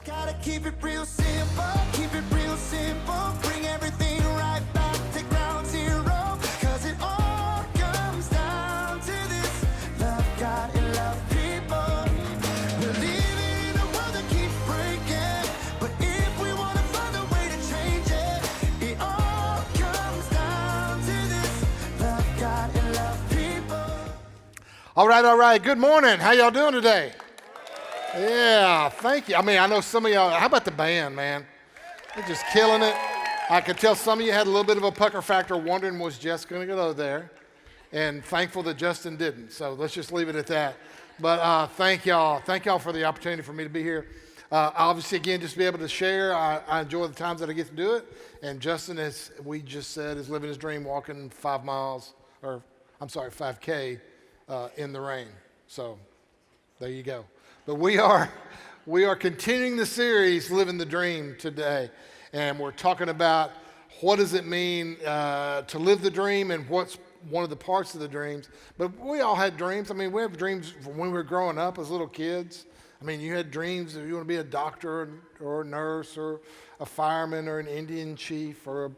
Gotta keep it real simple, bring everything right back to ground zero, cause it all comes down to this: love God and love people. We're living in a world that keeps breaking, but if we want to find a way to change it, it all comes down to this: love God and love people. All right. Good morning. How y'all doing today? Yeah, thank you. I mean, I know some of y'all, how about the band, man? They're just killing it. I could tell some of you had a little bit of a pucker factor, wondering was Jess going to go there, and thankful that Justin didn't. So let's just leave it at that. But thank y'all for the opportunity for me to be here. Obviously, again, just be able to share. I enjoy the times that I get to do it. And Justin, as we just said, is living his dream, walking 5K in the rain. So there you go. But we are continuing the series, Living the Dream, today. And we're talking about what does it mean to live the dream and what's one of the parts of the dreams. But we all had dreams. I mean, we have dreams from when we were growing up as little kids. I mean, you had dreams that you want to be a doctor or a nurse or a fireman or an Indian chief or a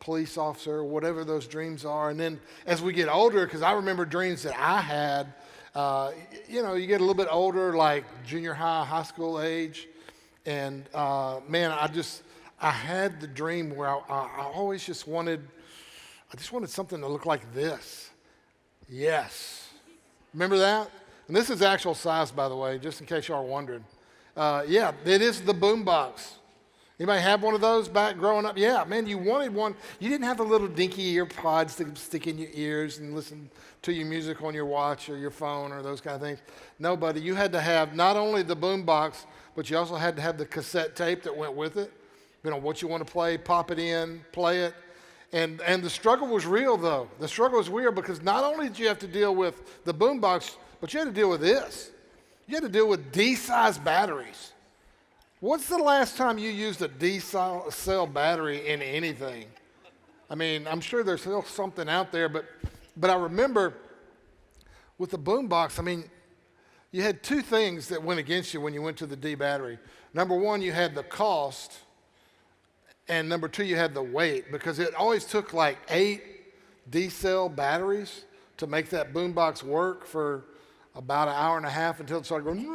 police officer, whatever those dreams are. And then as we get older, because I remember dreams that I had, you get a little bit older, like junior high school age, and man, I had the dream where I always just wanted something to look like this. Yes. Remember that? And this is actual size, by the way, just in case y'all are wondering. Yeah, it is the boom box. Anybody have one of those back growing up? Yeah, man, you wanted one. You didn't have the little dinky ear pods to stick in your ears and listen to your music on your watch or your phone or those kind of things. No, buddy, you had to have not only the boom box, but you also had to have the cassette tape that went with it. You know, what you want to play, pop it in, play it. And the struggle was real, though. The struggle was real because not only did you have to deal with the boom box, but you had to deal with this. You had to deal with D-size batteries. What's the last time you used a D-cell battery in anything? I mean, I'm sure there's still something out there, but I remember with the boombox, I mean, you had two things that went against you when you went to the D battery. Number one, you had the cost, and number two, you had the weight, because it always took like 8 D-cell batteries to make that boombox work for about an hour and a half until it started going,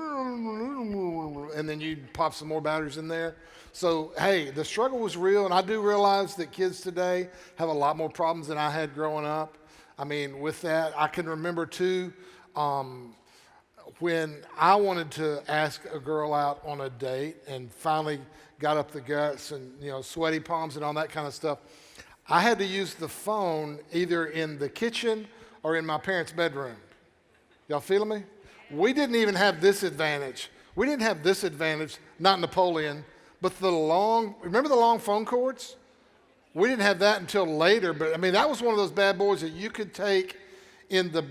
and then you'd pop some more batteries in there. So, hey, the struggle was real, and I do realize that kids today have a lot more problems than I had growing up. I mean, with that, I can remember, too, when I wanted to ask a girl out on a date and finally got up the guts and, sweaty palms and all that kind of stuff, I had to use the phone either in the kitchen or in my parents' bedroom. Y'all feeling me? We didn't even have this advantage. Not Napoleon, but remember the long phone cords? We didn't have that until later, but I mean, that was one of those bad boys that you could take in the,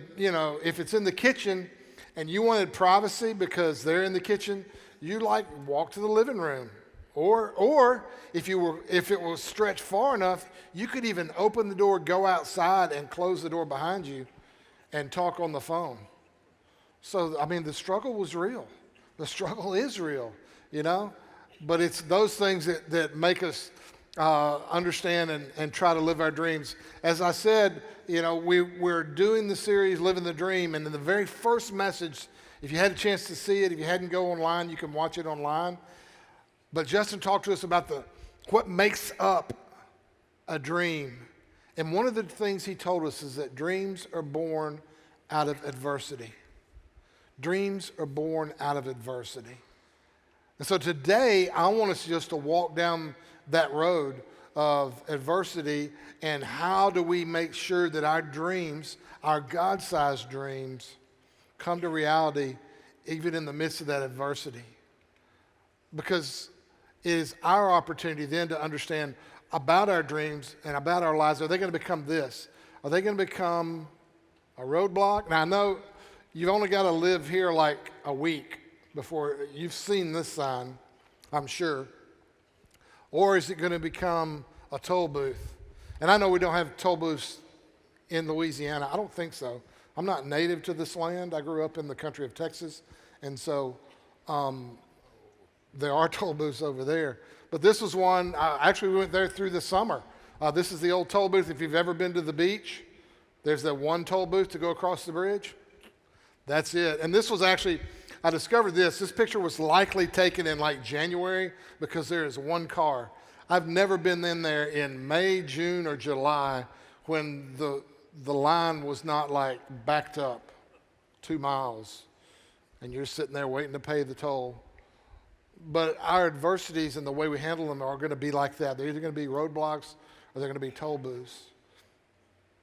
if it's in the kitchen and you wanted privacy because they're in the kitchen, you walk to the living room. Or if it was stretched far enough, you could even open the door, go outside and close the door behind you and talk on the phone. So, I mean, the struggle was real. The struggle is real, But it's those things that make us understand and try to live our dreams. As I said, we're doing the series Living the Dream, and in the very first message, if you had a chance to see it, if you hadn't go online, you can watch it online. But Justin talked to us about what makes up a dream. And one of the things he told us is that dreams are born out of adversity. Dreams are born out of adversity. And so today, I want us just to walk down that road of adversity and how do we make sure that our dreams, our God-sized dreams, come to reality even in the midst of that adversity. Because it is our opportunity then to understand about our dreams and about our lives. Are they going to become this? Are they going to become a roadblock? Now, I know you've only got to live here like a week before you've seen this sign, I'm sure. Or is it going to become a toll booth? And I know we don't have toll booths in Louisiana. I don't think so. I'm not native to this land. I grew up in the country of Texas. And so There are toll booths over there. But this was one, actually we went there through the summer. This is the old toll booth. If you've ever been to the beach, there's that one toll booth to go across the bridge. That's it. And this was actually, I discovered this. This picture was likely taken in like January because there is one car. I've never been in there in May, June, or July when the line was not like backed up 2 miles and you're sitting there waiting to pay the toll. But our adversities and the way we handle them are going to be like that. They're either going to be roadblocks or they're going to be toll booths.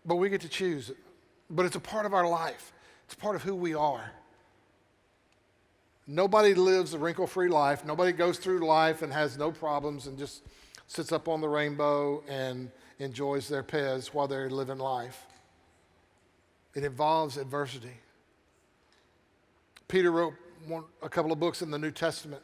But we get to choose it. But it's a part of our life. It's part of who we are. Nobody lives a wrinkle-free life. Nobody goes through life and has no problems and just sits up on the rainbow and enjoys their Pez while they're living life. It involves adversity. Peter wrote a couple of books in the New Testament.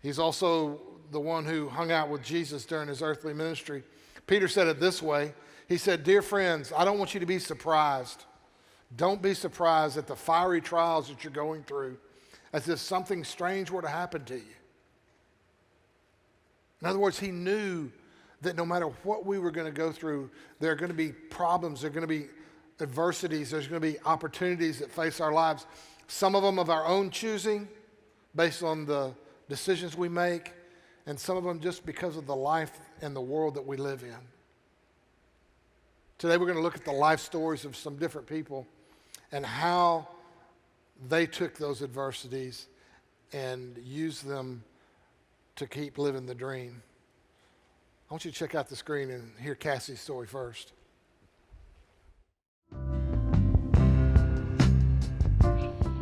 He's also the one who hung out with Jesus during his earthly ministry. Peter said it this way. He said, "Dear friends, I don't want you to be surprised. Don't be surprised at the fiery trials that you're going through, as if something strange were to happen to you." In other words, he knew that no matter what we were going to go through, there are going to be problems, there are going to be adversities, there's going to be opportunities that face our lives. Some of them of our own choosing, based on the decisions we make, and some of them just because of the life and the world that we live in. Today we're going to look at the life stories of some different people and how they took those adversities and used them to keep living the dream. I want you to check out the screen and hear Cassie's story first.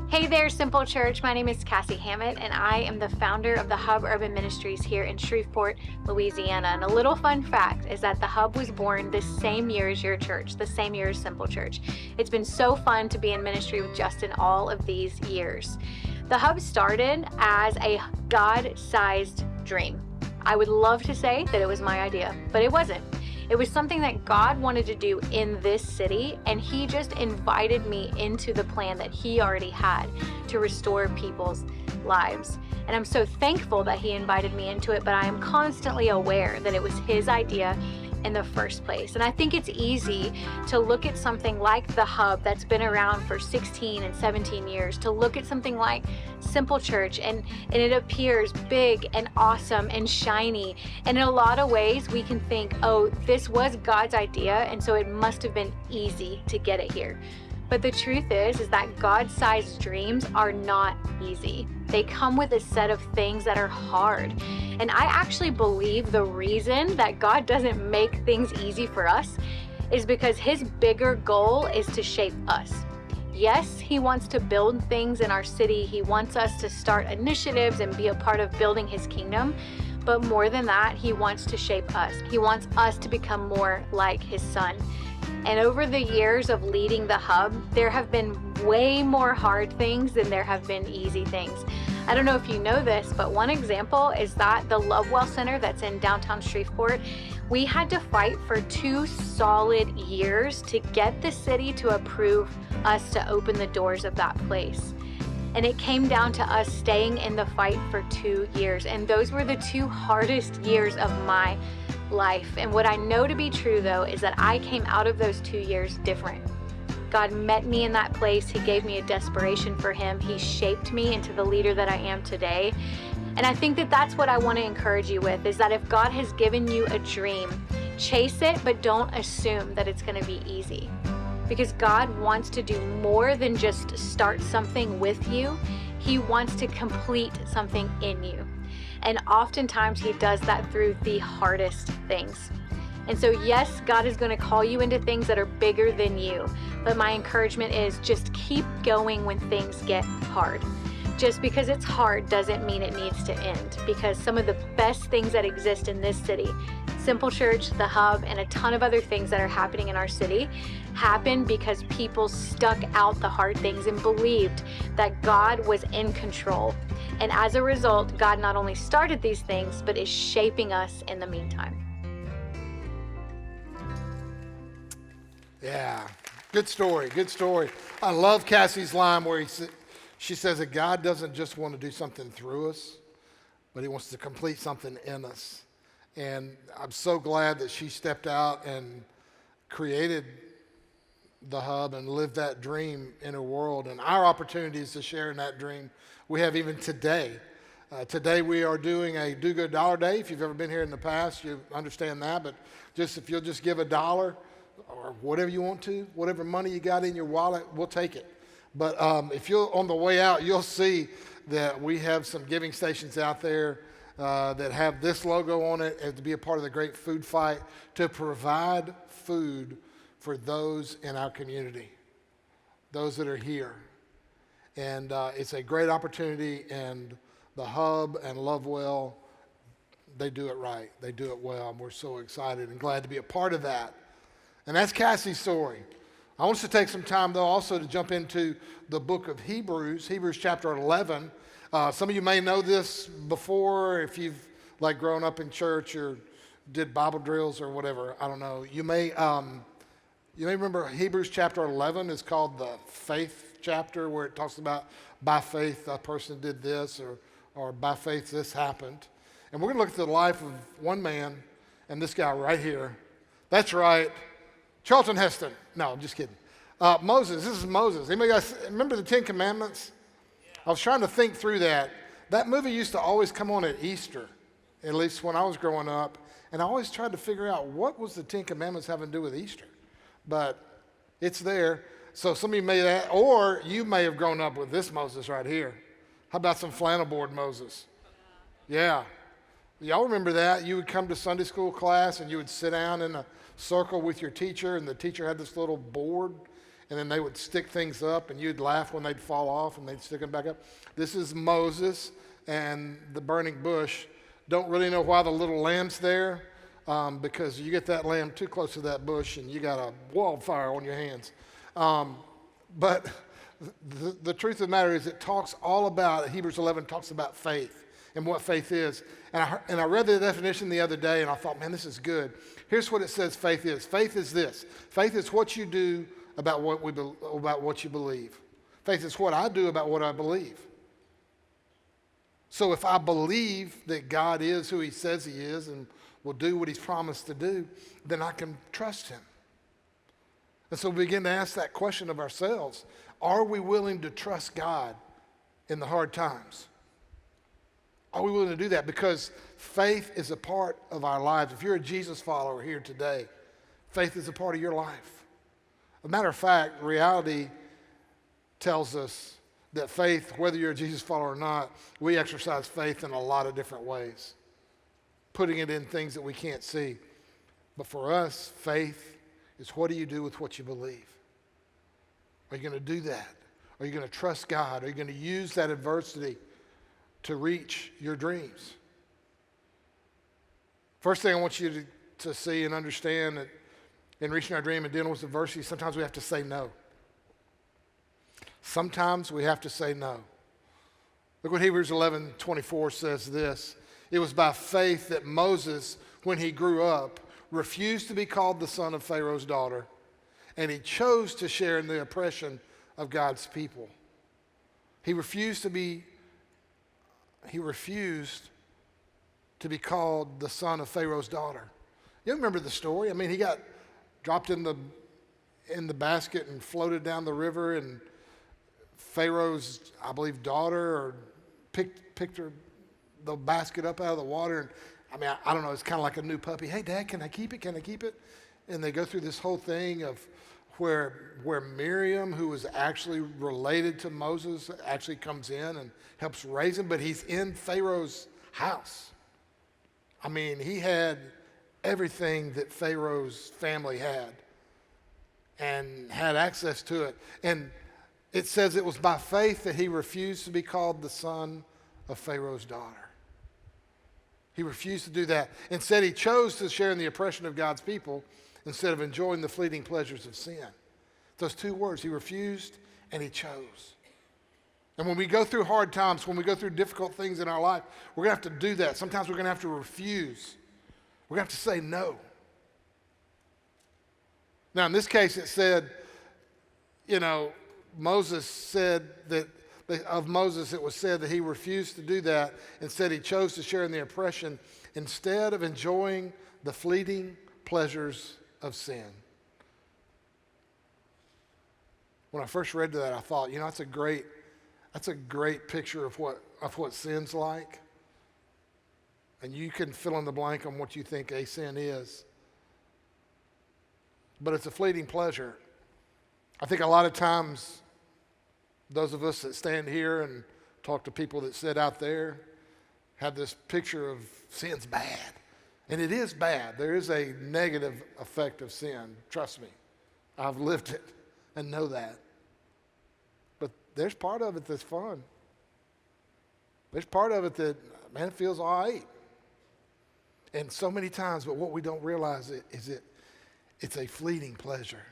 Hey there, Simple Church. My name is Cassie Hammett, and I am the founder of the Hub Urban Ministries here in Shreveport, Louisiana. And a little fun fact is that the Hub was born the same year as your church, the same year as Simple Church. It's been so fun to be in ministry with Justin all of these years. The Hub started as a God-sized dream. I would love to say that it was my idea, but it wasn't. It was something that God wanted to do in this city, and he just invited me into the plan that he already had to restore people's lives. And I'm so thankful that he invited me into it, but I am constantly aware that it was his idea in the first place. And I think it's easy to look at something like the Hub that's been around for 16 and 17 years, to look at something like Simple Church and it appears big and awesome and shiny. And in a lot of ways we can think, oh, this was God's idea, and so it must have been easy to get it here. But the truth is that God-sized dreams are not easy. They come with a set of things that are hard. And I actually believe the reason that God doesn't make things easy for us is because his bigger goal is to shape us. Yes, he wants to build things in our city. He wants us to start initiatives and be a part of building his kingdom. But more than that, he wants to shape us. He wants us to become more like his son. And over the years of leading the Hub, there have been way more hard things than there have been easy things. I don't know if you know this, but one example is that the Lovewell Center that's in downtown Shreveport, we had to fight for 2 solid years to get the city to approve us to open the doors of that place. And it came down to us staying in the fight for 2 years. And those were the 2 hardest years of my life. And what I know to be true, though, is that I came out of those 2 years different. God met me in that place. He gave me a desperation for him. He shaped me into the leader that I am today. And I think that that's what I want to encourage you with, is that if God has given you a dream, chase it, but don't assume that it's going to be easy. Because God wants to do more than just start something with you. He wants to complete something in you. And oftentimes he does that through the hardest things. And so yes, God is going to call you into things that are bigger than you. But my encouragement is just keep going when things get hard. Just because it's hard doesn't mean it needs to end. Because some of the best things that exist in this city, Simple Church, the Hub, and a ton of other things that are happening in our city, happen because people stuck out the hard things and believed that God was in control. And as a result, God not only started these things, but is shaping us in the meantime. Yeah, good story, good story. I love Cassie's line where she says that God doesn't just want to do something through us, but he wants to complete something in us. And I'm so glad that she stepped out and created the hub and lived that dream in her world. And our opportunity is to share in that dream we have even today. Today we are doing a Do Good Dollar Day. If you've ever been here in the past, you understand that. But just if you'll just give $1 or whatever you want to, whatever money you got in your wallet, we'll take it. But if you're on the way out, you'll see that we have some giving stations out there that have this logo on it as to be a part of the Great Food Fight to provide food for those in our community, those that are here. And it's a great opportunity, and the Hub and Lovewell, they do it right. They do it well, and we're so excited and glad to be a part of that. And that's Cassie's story. I want us to take some time, though, also to jump into the book of Hebrews, Hebrews chapter 11. Some of you may know this before if you've like grown up in church or did Bible drills or whatever. I don't know. You may remember Hebrews chapter 11 is called the faith chapter, where it talks about by faith a person did this, or by faith this happened. And we're going to look at the life of one man, and this guy right here. That's right, Charlton Heston. No, I'm just kidding. Moses, this is Moses. Anybody guys remember the Ten Commandments? I was trying to think through that. That movie used to always come on at Easter, at least when I was growing up. And I always tried to figure out what was the Ten Commandments having to do with Easter. But it's there. So some of you may have, or you may have grown up with this Moses right here. How about some flannel board Moses? Yeah. Y'all remember that? You would come to Sunday school class and you would sit down in a circle with your teacher, and the teacher had this little board, and then they would stick things up, and you'd laugh when they'd fall off, and they'd stick them back up. This is Moses and the burning bush. Don't really know why the little lamb's there, because you get that lamb too close to that bush, and you got a wildfire on your hands. But the truth of the matter is it talks all about, Hebrews 11 talks about faith and what faith is. And I read the definition the other day, and I thought, man, this is good. Here's what it says faith is. Faith is this. Faith is what you do about what you believe. Faith is what I do about what I believe. So if I believe that God is who he says he is and will do what he's promised to do, then I can trust him. And so we begin to ask that question of ourselves. Are we willing to trust God in the hard times? Are we willing to do that? Because faith is a part of our lives. If you're a Jesus follower here today, faith is a part of your life. As a matter of fact, reality tells us that faith, whether you're a Jesus follower or not, we exercise faith in a lot of different ways, putting it in things that we can't see. But for us, faith is what do you do with what you believe? Are you going to do that? Are you going to trust God? Are you going to use that adversity to reach your dreams? First thing I want you to see and understand that in reaching our dream and dealing with adversity, sometimes we have to say no. Sometimes we have to say no. Look what Hebrews 11:24 says this. It was by faith that Moses, when he grew up, refused to be called the son of Pharaoh's daughter, and he chose to share in the oppression of God's people. He refused to be called the son of Pharaoh's daughter. You remember the story? I mean, he got dropped in the basket and floated down the river, and Pharaoh's, I believe, daughter picked the basket up out of the water. And I mean, I don't know, it's kind of like a new puppy. Hey, Dad, can I keep it? Can I keep it? And they go through this whole thing of where Miriam, who was actually related to Moses, actually comes in and helps raise him, but he's in Pharaoh's house. I mean, he had everything that Pharaoh's family had and had access to it. And it says it was by faith that he refused to be called the son of Pharaoh's daughter. He refused to do that. Instead, he chose to share in the oppression of God's people instead of enjoying the fleeting pleasures of sin. Those two words, he refused and he chose. And when we go through hard times, when we go through difficult things in our life, we're going to have to do that. Sometimes we're going to have to refuse. We're going to have to say no. Now, in this case, it said, Moses said that of Moses, it was said that he refused to do that. Instead, he chose to share in the oppression instead of enjoying the fleeting pleasures of sin. When I first read that, I thought, that's a great picture of what sin's like. And you can fill in the blank on what you think a sin is. But it's a fleeting pleasure. I think a lot of times, those of us that stand here and talk to people that sit out there have this picture of sin's bad. And it is bad. There is a negative effect of sin. Trust me. I've lived it and know that. But there's part of it that's fun. There's part of it that, man, it feels all right. And so many times, but what we don't realize is it's a fleeting pleasure.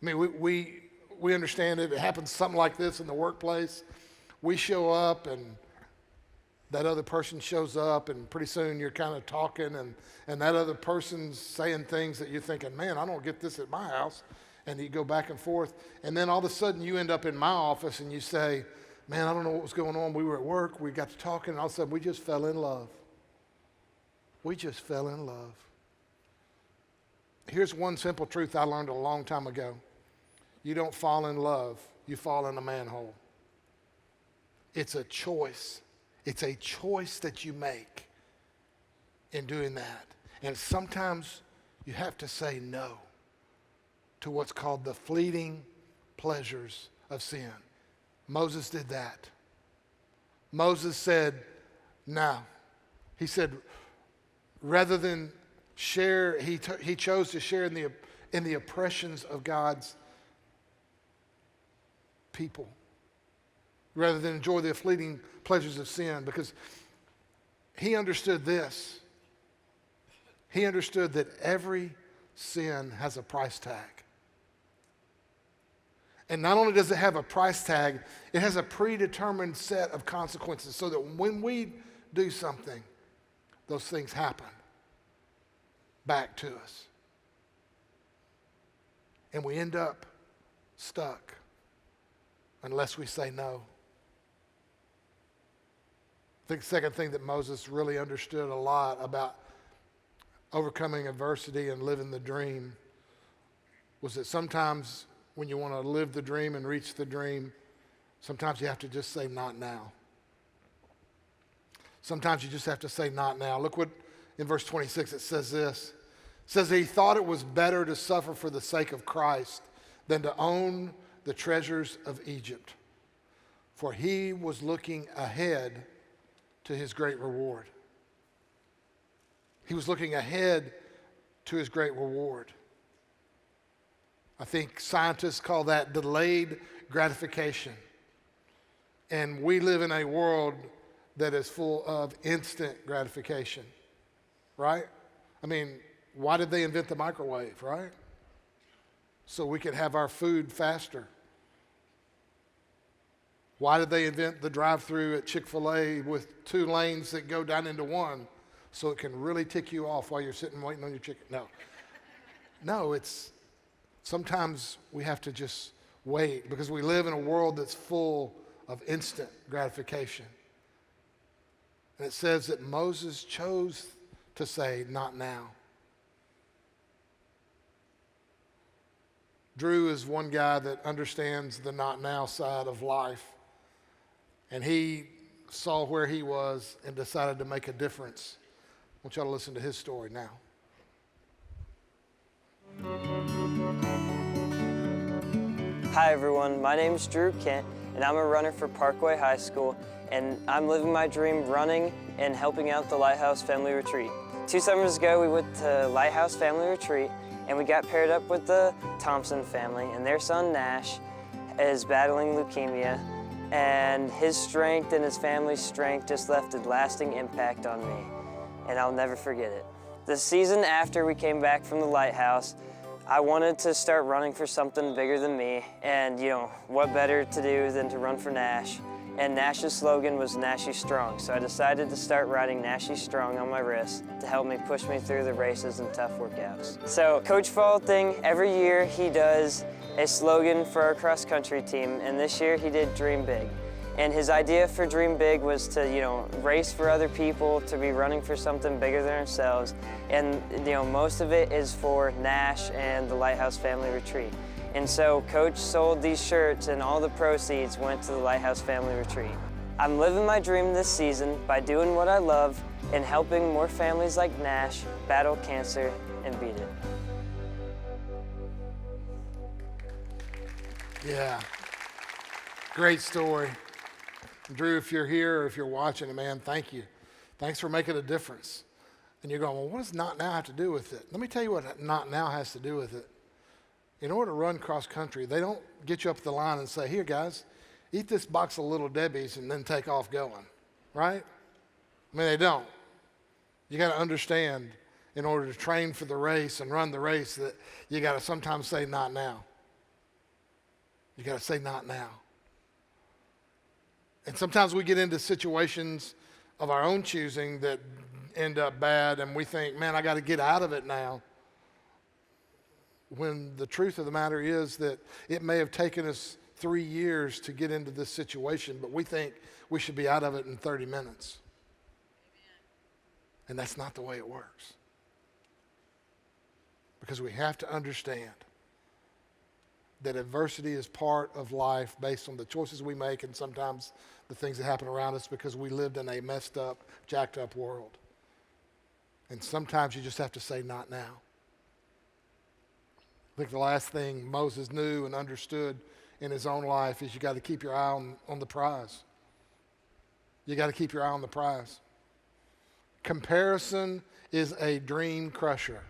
I mean, we understand it. It happens something like this in the workplace. We show up and that other person shows up, and pretty soon you're kind of talking, and that other person's saying things that you're thinking, man, I don't get this at my house. And you go back and forth. And then all of a sudden you end up in my office and you say, man, I don't know what was going on. We were at work. We got to talking, and all of a sudden we just fell in love. We just fell in love. Here's one simple truth I learned a long time ago. You don't fall in love. You fall in a manhole. It's a choice. It's a choice that you make in doing that. And sometimes you have to say no to what's called the fleeting pleasures of sin. Moses did that. Moses said, no. He said, rather than share, he chose to share in the oppressions of God's people, rather than enjoy the fleeting pleasures of sin, because he understood this. He understood that every sin has a price tag. And not only does it have a price tag, it has a predetermined set of consequences, so that when we do something, those things happen back to us. And we end up stuck unless we say no. I think the second thing that Moses really understood a lot about overcoming adversity and living the dream was that sometimes when you want to live the dream and reach the dream, sometimes you have to just say not now. Sometimes you just have to say not now. Look what in verse 26 it says this. It says that he thought it was better to suffer for the sake of Christ than to own the treasures of Egypt, for he was looking ahead to his great reward. He was looking ahead to his great reward. I think scientists call that delayed gratification. And we live in a world that is full of instant gratification, right? I mean, why did they invent the microwave, right? So we could have our food faster. Why did they invent the drive-through at Chick-fil-A with 2 lanes that go down into one so it can really tick you off while you're sitting waiting on your chicken? No, it's sometimes we have to just wait because we live in a world that's full of instant gratification. And it says that Moses chose to say, not now. Drew is one guy that understands the not now side of life. And he saw where he was and decided to make a difference. I want y'all to listen to his story now. Hi everyone, my name is Drew Kent and I'm a runner for Parkway High School, and I'm living my dream running and helping out the Lighthouse Family Retreat. 2 summers ago we went to Lighthouse Family Retreat and we got paired up with the Thompson family, and their son Nash is battling leukemia, and his strength and his family's strength just left a lasting impact on me, and I'll never forget it. The season after we came back from the Lighthouse, I wanted to start running for something bigger than me, and what better to do than to run for Nash. and Nash's slogan was Nash You Strong, so I decided to start writing Nash You Strong on my wrist to help me push me through the races and tough workouts. So Coach Fall thing, every year he does a slogan for our cross country team, and this year he did Dream Big. And his idea for Dream Big was to, race for other people, to be running for something bigger than ourselves. And, most of it is for Nash and the Lighthouse Family Retreat. And so Coach sold these shirts and all the proceeds went to the Lighthouse Family Retreat. I'm living my dream this season by doing what I love and helping more families like Nash battle cancer and beat it. Yeah, great story. Drew, if you're here or if you're watching, man, thank you. Thanks for making a difference. And you're going, well, what does not now have to do with it? Let me tell you what not now has to do with it. In order to run cross country, they don't get you up the line and say, here, guys, eat this box of Little Debbie's and then take off going, right? I mean, they don't. You got to understand, in order to train for the race and run the race, that you got to sometimes say, not now. You got to say, not now. And sometimes we get into situations of our own choosing that end up bad, and we think, man, I got to get out of it now. When the truth of the matter is that it may have taken us 3 years to get into this situation, but we think we should be out of it in 30 minutes. And that's not the way it works. Because we have to understand that adversity is part of life based on the choices we make and sometimes the things that happen around us, because we lived in a messed up, jacked up world. And sometimes you just have to say, not now. I think the last thing Moses knew and understood in his own life is you got to keep your eye on the prize. You got to keep your eye on the prize. Comparison is a dream crusher,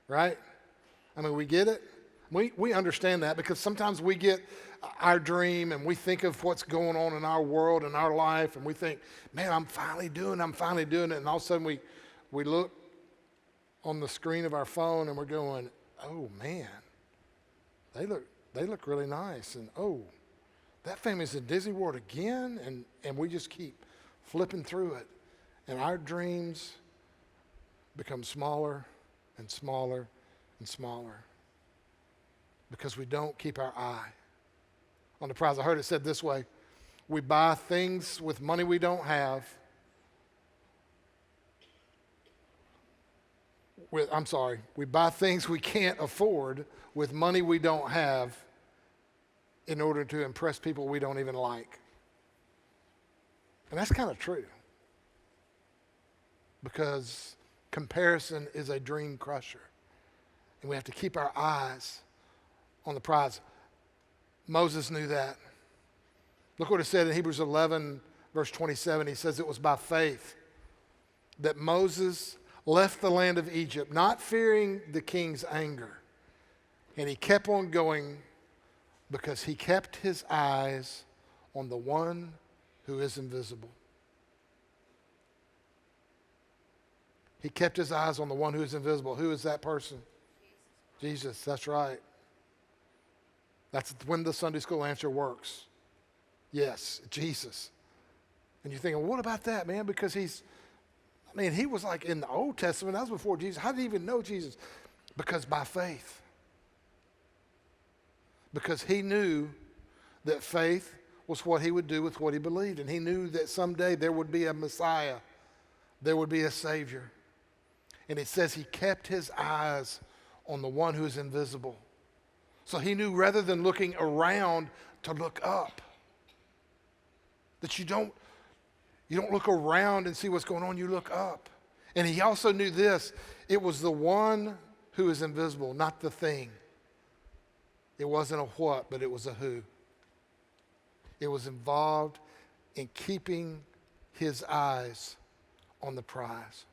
right? I mean, we get it. We understand that, because sometimes we get our dream and we think of what's going on in our world and our life, and we think, man, I'm finally doing it. And all of a sudden we look on the screen of our phone and we're going, oh man, they look really nice. And oh, that family's in Disney World again. And we just keep flipping through it. And our dreams become smaller and smaller and smaller, because we don't keep our eye on the prize. I heard it said this way: we buy things with money we don't have. We buy things we can't afford with money we don't have in order to impress people we don't even like. And that's kind of true, because comparison is a dream crusher. And we have to keep our eyes on the prize. Moses knew that. Look what it said in Hebrews 11, verse 27. He says it was by faith that Moses left the land of Egypt, not fearing the king's anger. And he kept on going because he kept his eyes on the one who is invisible. He kept his eyes on the one who is invisible. Who is that person? Jesus, that's right. That's when the Sunday school answer works. Yes, Jesus. And you're thinking, well, what about that, man? Because he was like in the Old Testament. That was before Jesus. How did he even know Jesus? Because by faith. Because he knew that faith was what he would do with what he believed. And he knew that someday there would be a Messiah. There would be a Savior. And it says he kept his eyes on the one who is invisible. So he knew, rather than looking around, to look up. That you don't look around and see what's going on, you look up. And he also knew this: it was the one who is invisible, not the thing. It wasn't a what, but it was a who. It was involved in keeping his eyes on the prize.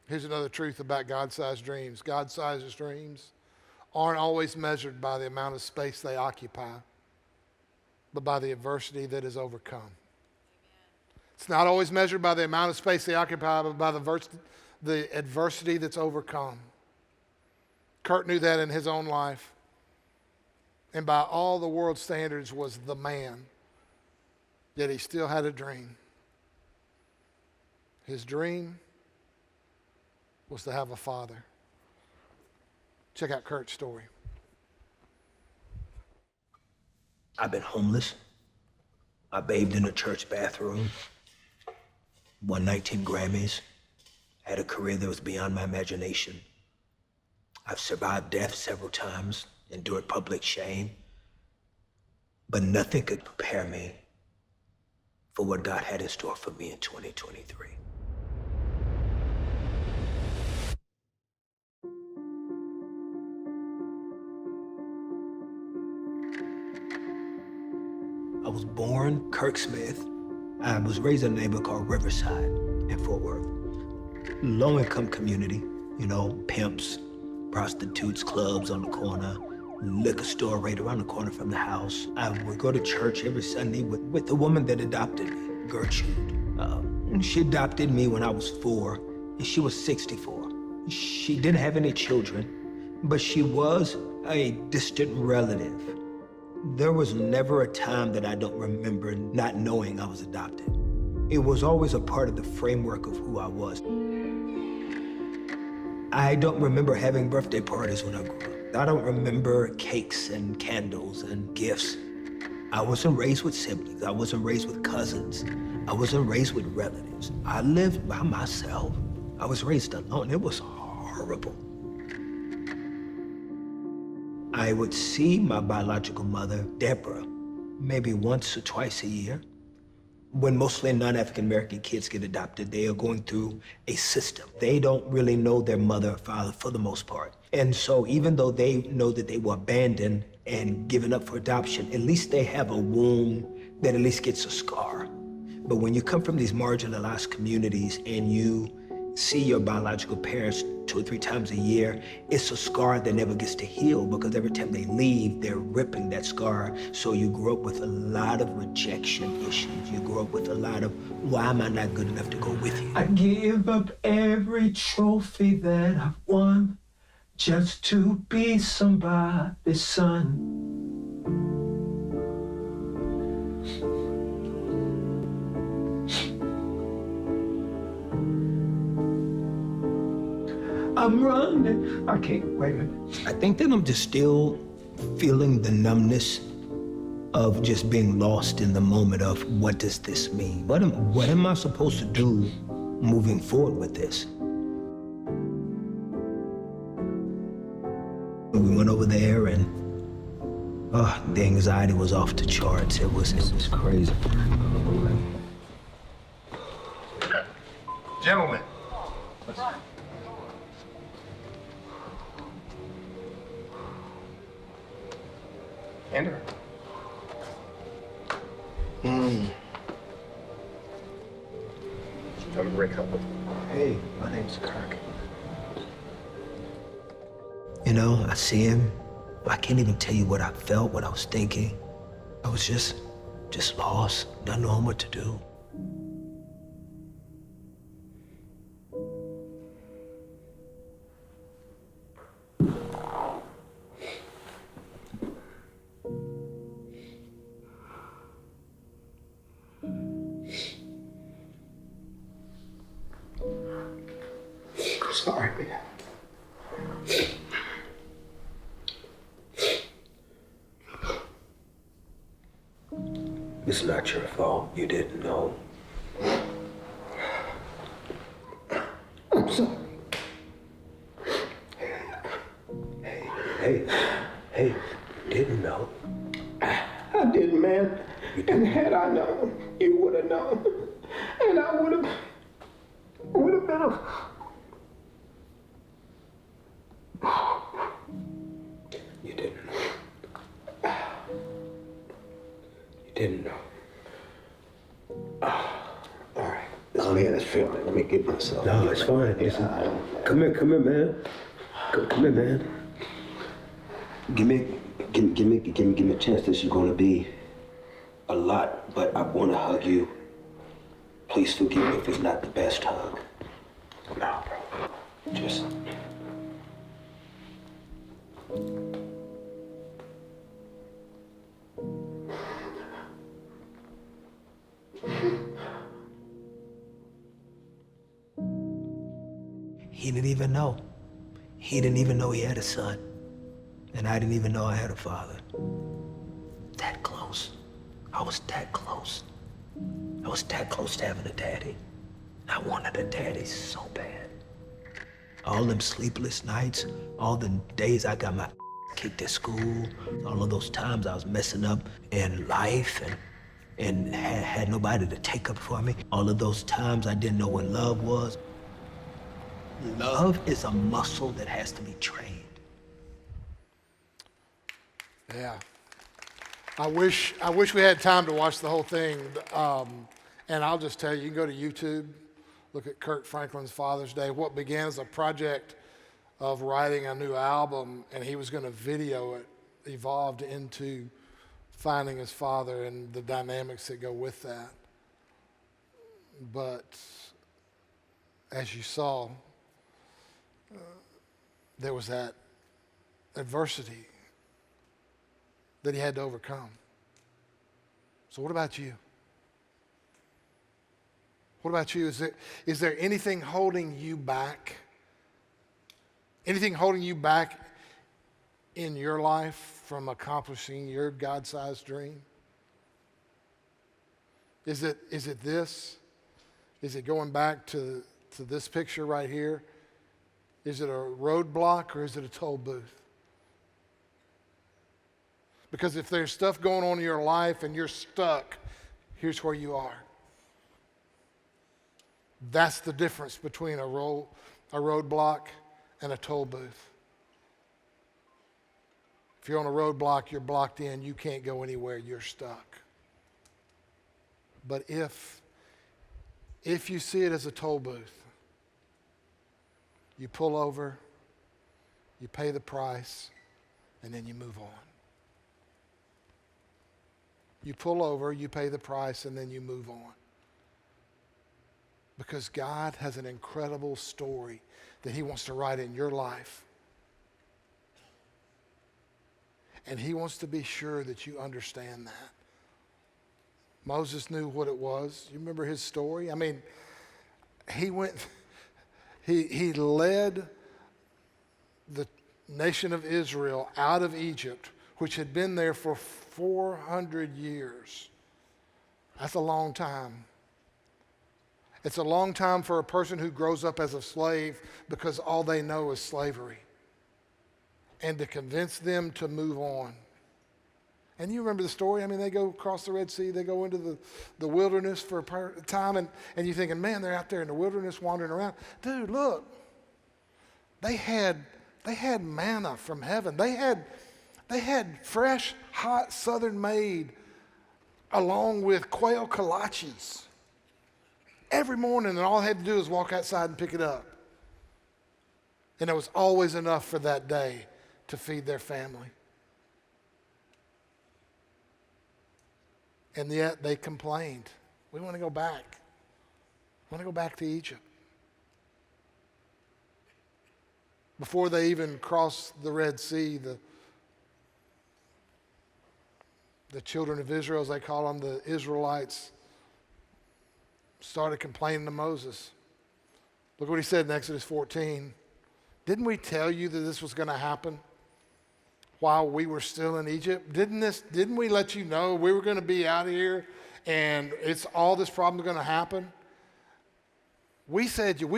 Here's another truth about God-sized dreams. God-sized dreams aren't always measured by the amount of space they occupy, but by the adversity that is overcome. It's not always measured by the amount of space they occupy, but by the adversity that's overcome. Kurt knew that in his own life. And by all the world standards was the man Yet he still had a dream. His dream was to have a father. Check out Kurt's story. I've been homeless. I bathed in a church bathroom. Won 19 Grammys. Had a career that was beyond my imagination. I've survived death several times, endured public shame. But nothing could prepare me for what God had in store for me in 2023. I was born Kirk Smith. I was raised in a neighborhood called Riverside in Fort Worth. Low-income community, you know, pimps, prostitutes, clubs on the corner, liquor store right around the corner from the house. I would go to church every Sunday with the woman that adopted me, Gertrude. She adopted me when I was 4, and she was 64. She didn't have any children, but she was a distant relative. There was never a time that I don't remember not knowing I was adopted. It was always a part of the framework of who I was. I don't remember having birthday parties when I grew up. I don't remember cakes and candles and gifts. I wasn't raised with siblings. I wasn't raised with cousins. I wasn't raised with relatives. I lived by myself. I was raised alone. It was horrible. I would see my biological mother, Deborah, maybe once or twice a year. When mostly non-African American kids get adopted, they are going through a system. They don't really know their mother or father for the most part. And so even though they know that they were abandoned and given up for adoption, at least they have a womb that at least gets a scar. But when you come from these marginalized communities and you see your biological parents 2 or 3 times a year, it's a scar that never gets to heal because every time they leave, they're ripping that scar. So you grow up with a lot of rejection issues. You grow up with a lot of, why am I not good enough to go with you? I give up every trophy that I've won just to be somebody's son. I'm running. I can't, wait a minute. I think that I'm just still feeling the numbness of just being lost in the moment of what does this mean? What am I supposed to do moving forward with this? We went over there and the anxiety was off the charts. It was crazy. Gentlemen. Enter. I'm Rick Hubbard. Hey, my name's Kirk. You know, I see him. I can't even tell you what I felt, what I was thinking. I was just lost, not knowing what to do. Sorry, man. It's not your fault. You didn't know. I'm sorry. Hey, didn't know. I didn't, man. You didn't. And had I known, you would have known. And I would have been a... You didn't know. You didn't know. All right. This man is feeling. Let me get myself. No, it's fine. Listen. Come here, man. Come here, man. Give me a chance. This is gonna be a lot, but I wanna hug you. Please forgive me if it's not the best hug. No, bro. Just He didn't even know. He didn't even know he had a son. And I didn't even know I had a father. That close. I was that close. I was that close to having a daddy. I wanted a daddy so bad. All them sleepless nights, all the days I got my kicked at school, all of those times I was messing up in life and had nobody to take up for me. All of those times I didn't know what love was. Love is a muscle that has to be trained. Yeah. I wish we had time to watch the whole thing. And I'll just tell you, you can go to YouTube, look at Kirk Franklin's Father's Day. What began as a project of writing a new album, and he was going to video it, evolved into finding his father and the dynamics that go with that. But as you saw, there was that adversity that he had to overcome. So what about you? What about you? Is there anything holding you back? Anything holding you back in your life from accomplishing your God-sized dream? Is it this? Is it going back to this picture right here? Is it a roadblock or is it a toll booth? Because if there's stuff going on in your life and you're stuck, here's where you are. That's the difference between a roadblock and a toll booth. If you're on a roadblock, you're blocked in, you can't go anywhere, you're stuck. But if you see it as a toll booth, you pull over, you pay the price, and then you move on. You pull over, you pay the price, and then you move on. Because God has an incredible story that he wants to write in your life. And he wants to be sure that you understand that. Moses knew what it was. You remember his story? I mean, he led the nation of Israel out of Egypt, which had been there for 400 years. That's a long time. It's a long time for a person who grows up as a slave because all they know is slavery. And to convince them to move on. And you remember the story? I mean, they go across the Red Sea, they go into the wilderness for a time, and you're thinking, man, they're out there in the wilderness wandering around. Dude, look, they had manna from heaven. They had fresh, hot, southern-made, along with quail kolaches every morning, and all they had to do was walk outside and pick it up. And it was always enough for that day to feed their family. And yet they complained. We want to go back. We want to go back to Egypt. Before they even crossed the Red Sea, the children of Israel, as they call them, the Israelites, started complaining to Moses. Look what he said in Exodus 14. Didn't we tell you that this was going to happen while we were still in Egypt? Didn't we let you know we were going to be out here and it's all this problem is going to happen? We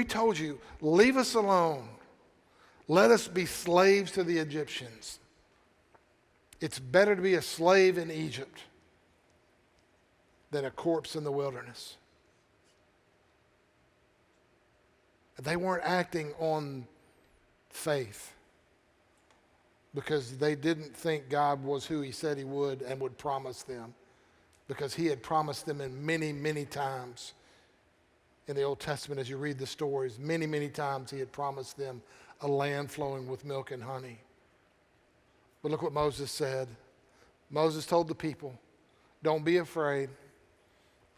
told you, leave us alone. Let us be slaves to the Egyptians. It's better to be a slave in Egypt than a corpse in the wilderness. They weren't acting on faith because they didn't think God was who he said he would and would promise them, because he had promised them in many, many times in the Old Testament. As you read the stories, many, many times he had promised them a land flowing with milk and honey. But look what Moses said. Moses told the people, don't be afraid.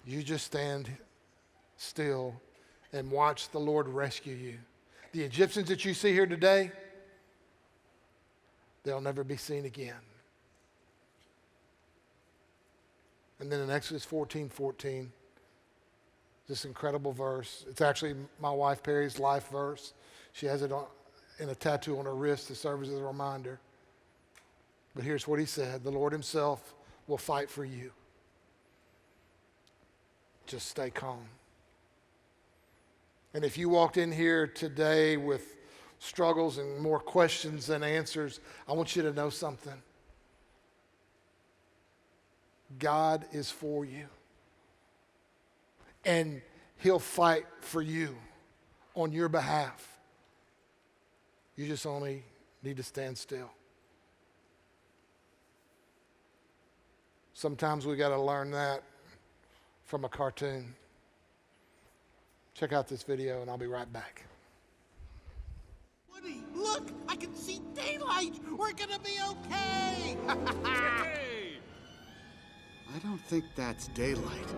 You just stand still and watch the Lord rescue you. The Egyptians that you see here today, they'll never be seen again. And then in Exodus 14:14, this incredible verse. It's actually my wife Perry's life verse. She has it in a tattoo on her wrist to serve as a reminder. But here's what he said: the Lord himself will fight for you. Just stay calm. And if you walked in here today with struggles and more questions than answers, I want you to know something. God is for you. And he'll fight for you on your behalf. You just only need to stand still. Sometimes we got to learn that from a cartoon. Check out this video and I'll be right back. Woody, look! I can see daylight! We're gonna be okay! Hey! I don't think that's daylight.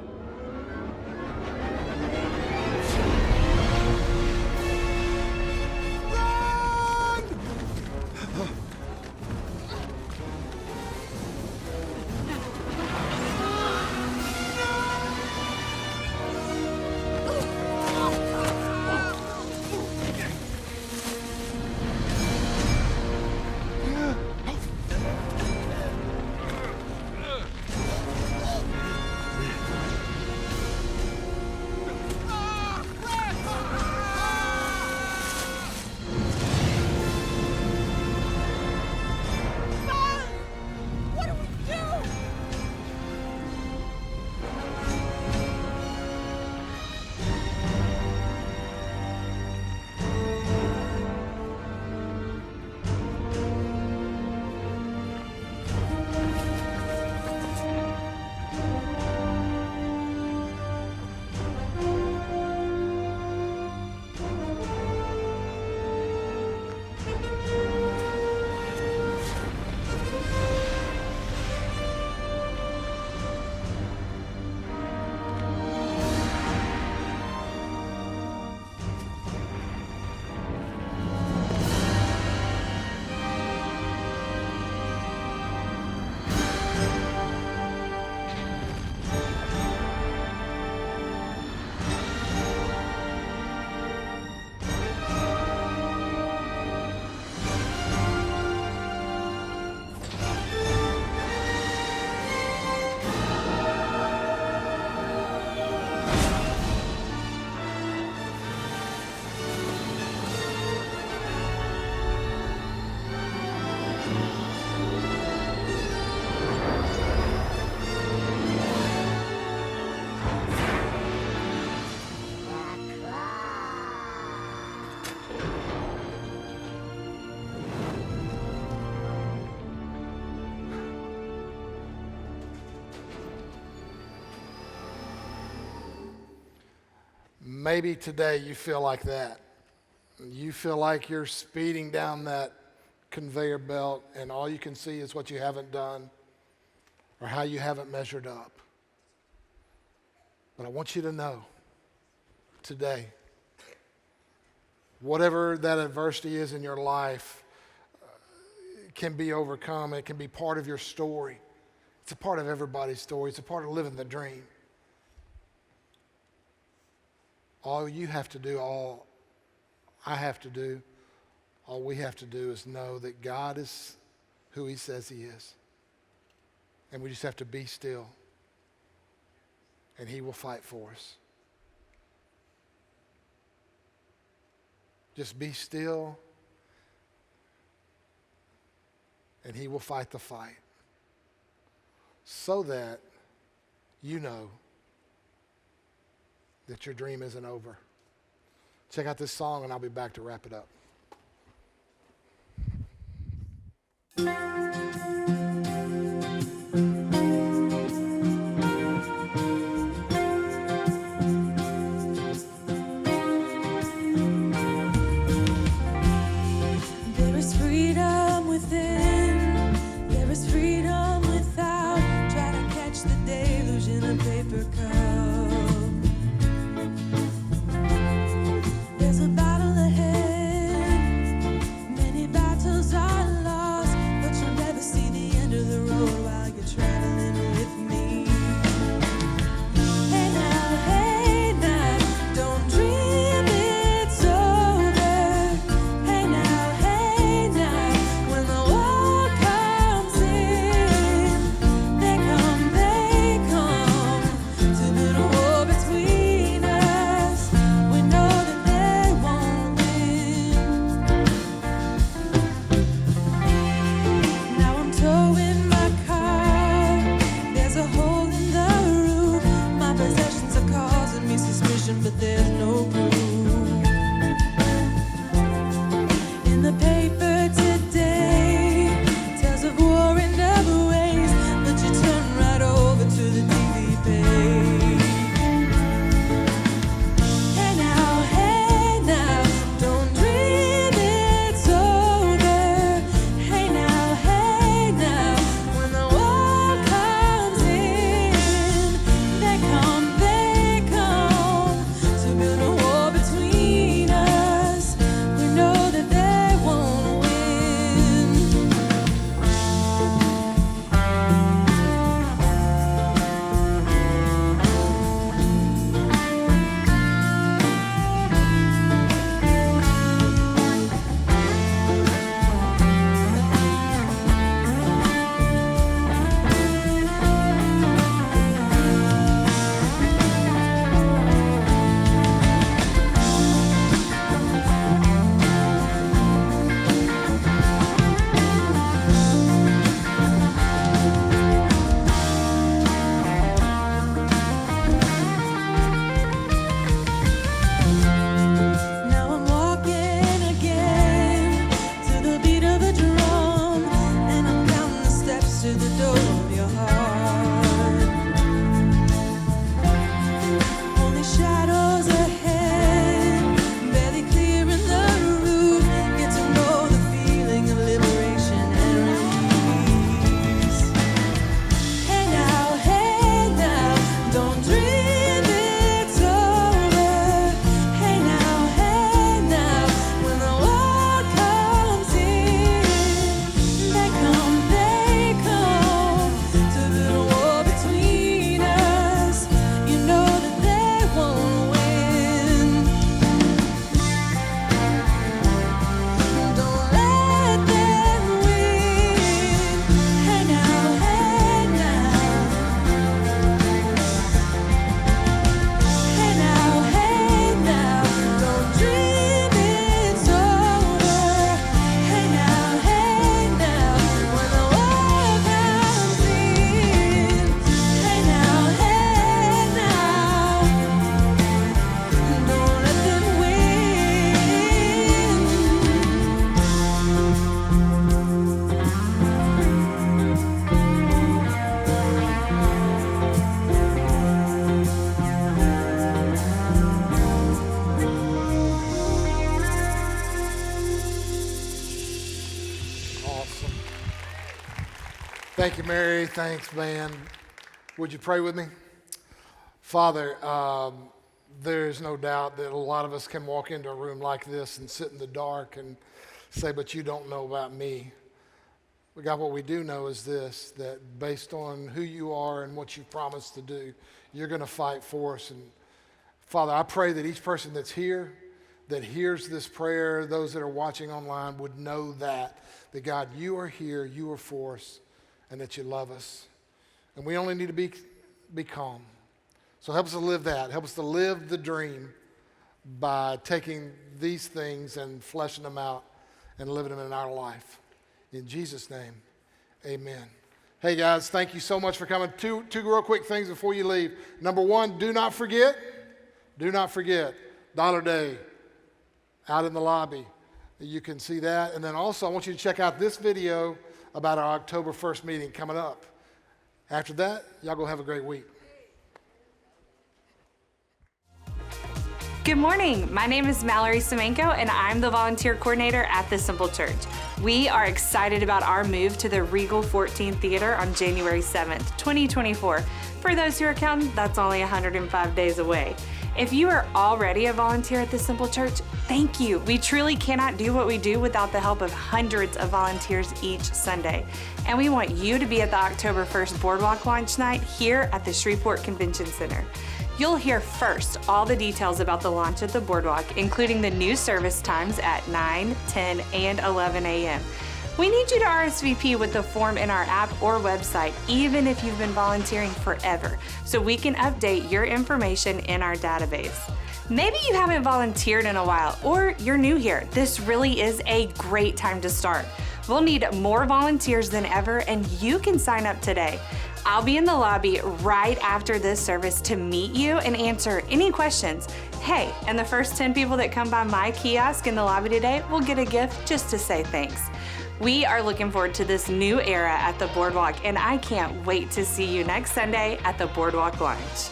Maybe today you feel like that. You feel like you're speeding down that conveyor belt and all you can see is what you haven't done or how you haven't measured up. But I want you to know today, whatever that adversity is in your life can be overcome. It can be part of your story. It's a part of everybody's story. It's a part of living the dream. All you have to do, all I have to do, all we have to do is know that God is who he says he is. And we just have to be still. And he will fight for us. Just be still. And he will fight the fight. So that you know that your dream isn't over. Check out this song and I'll be back to wrap it up. There is freedom within, there is freedom without. Try to catch the deluge in a paper cup. There's a battle ahead. Thank you, Mary. Thanks, man. Would you pray with me? Father, there is no doubt that a lot of us can walk into a room like this and sit in the dark and say, but you don't know about me. But God, what we do know is this, that based on who you are and what you promised to do, you're going to fight for us. And Father, I pray that each person that's here, that hears this prayer, those that are watching online would know that God, you are here, you are for us, and that you love us. And we only need to be calm. So help us to live that. Help us to live the dream by taking these things and fleshing them out and living them in our life. In Jesus' name, amen. Hey guys, thank you so much for coming. Two real quick things before you leave. Number one, do not forget, Dollar Day out in the lobby. You can see that. And then also I want you to check out this video about our October 1st meeting coming up. After that, y'all go have a great week. Good morning. My name is Mallory Semenko, and I'm the volunteer coordinator at the Simple Church. We are excited about our move to the Regal 14 Theater on January 7th, 2024. For those who are counting, that's only 105 days away. If you are already a volunteer at the Simple Church, thank you. We truly cannot do what we do without the help of hundreds of volunteers each Sunday. And we want you to be at the October 1st Boardwalk launch night here at the Shreveport Convention Center. You'll hear first all the details about the launch at the Boardwalk, including the new service times at 9, 10, and 11 a.m. We need you to RSVP with the form in our app or website, even if you've been volunteering forever, so we can update your information in our database. Maybe you haven't volunteered in a while, or you're new here. This really is a great time to start. We'll need more volunteers than ever, and you can sign up today. I'll be in the lobby right after this service to meet you and answer any questions. Hey, and the first 10 people that come by my kiosk in the lobby today will get a gift just to say thanks. We are looking forward to this new era at the Boardwalk, and I can't wait to see you next Sunday at the Boardwalk Launch.